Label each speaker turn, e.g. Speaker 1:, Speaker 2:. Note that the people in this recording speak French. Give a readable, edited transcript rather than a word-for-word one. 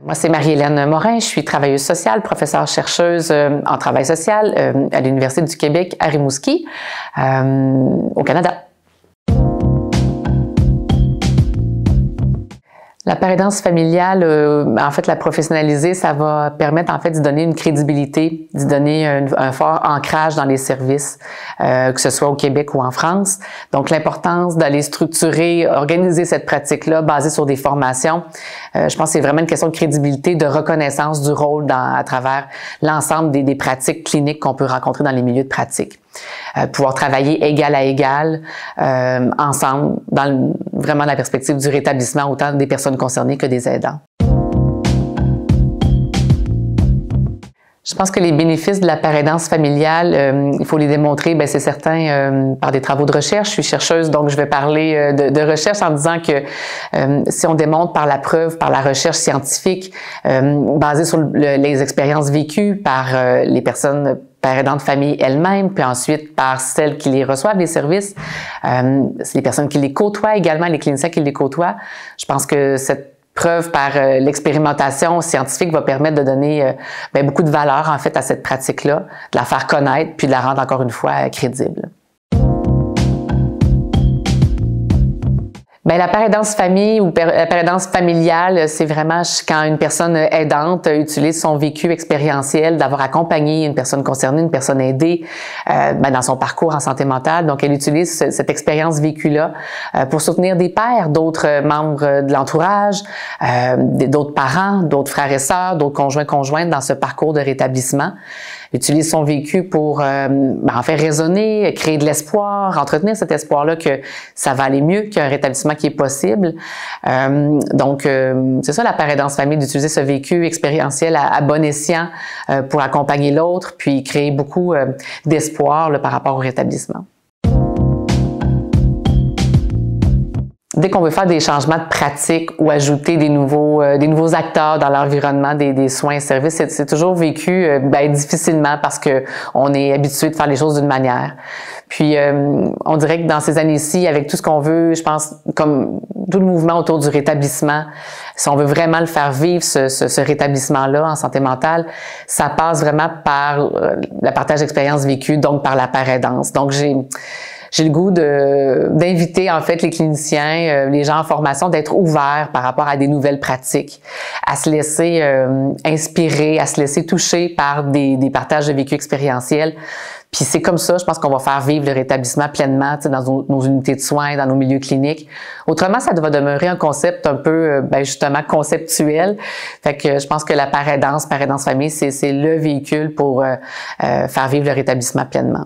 Speaker 1: Moi, c'est Marie-Hélène Morin. Je suis travailleuse sociale, professeure-chercheuse en travail social à l'Université du Québec à Rimouski, au Canada. La parrainance familiale, en fait, la professionnaliser, ça va permettre en fait d'y donner une crédibilité, d'y donner un fort ancrage dans les services, que ce soit au Québec ou en France. Donc, l'importance d'aller structurer, organiser cette pratique-là basée sur des formations, je pense que c'est vraiment une question de crédibilité, de reconnaissance du rôle à travers l'ensemble des pratiques cliniques qu'on peut rencontrer dans les milieux de pratique. Pouvoir travailler égal à égal, ensemble, dans vraiment la perspective du rétablissement autant des personnes concernées que des aidants. Je pense que les bénéfices de la parrainance familiale, il faut les démontrer, c'est certain, par des travaux de recherche. Je suis chercheuse, donc je vais parler de recherche en disant que si on démontre par la preuve, par la recherche scientifique, basée sur les expériences vécues par les personnes parrainants de famille elles-mêmes, puis ensuite par celles qui les reçoivent, les services, c'est les personnes qui les côtoient également, les cliniciens qui les côtoient. Je pense que cette preuve par l'expérimentation scientifique va permettre de donner beaucoup de valeur en fait à cette pratique-là, de la faire connaître puis de la rendre encore une fois crédible. La parrainance famille ou la parrainance familiale, c'est vraiment quand une personne aidante utilise son vécu expérientiel d'avoir accompagné une personne concernée, une personne aidée dans son parcours en santé mentale. Donc, elle utilise cette expérience vécue-là pour soutenir des pairs, d'autres membres de l'entourage, d'autres parents, d'autres frères et sœurs, d'autres conjoints-conjointes dans ce parcours de rétablissement. Utilise son vécu pour en faire résonner, créer de l'espoir, entretenir cet espoir-là que ça va aller mieux, qu'il y a un rétablissement qui est possible. Donc, c'est ça la parrainance famille, d'utiliser ce vécu expérientiel à bon escient pour accompagner l'autre, puis créer beaucoup d'espoir par rapport au rétablissement. Dès qu'on veut faire des changements de pratique ou ajouter des nouveaux acteurs dans l'environnement des soins et services, c'est toujours vécu difficilement parce que on est habitué de faire les choses d'une manière. Puis on dirait que dans ces années-ci, avec tout ce qu'on veut, je pense, comme tout le mouvement autour du rétablissement, si on veut vraiment le faire vivre, ce rétablissement-là en santé mentale, ça passe vraiment par le partage d'expériences vécues, donc par la parrainance. Donc j'ai le goût d'inviter en fait les cliniciens, les gens en formation, d'être ouverts par rapport à des nouvelles pratiques, à se laisser inspirer, à se laisser toucher par des partages de vécu expérientiels. Puis c'est comme ça, je pense qu'on va faire vivre le rétablissement pleinement dans nos unités de soins, dans nos milieux cliniques. Autrement, ça va demeurer un concept un peu, justement, conceptuel. Fait que je pense que la parrainance famille, c'est le véhicule pour faire vivre le rétablissement pleinement.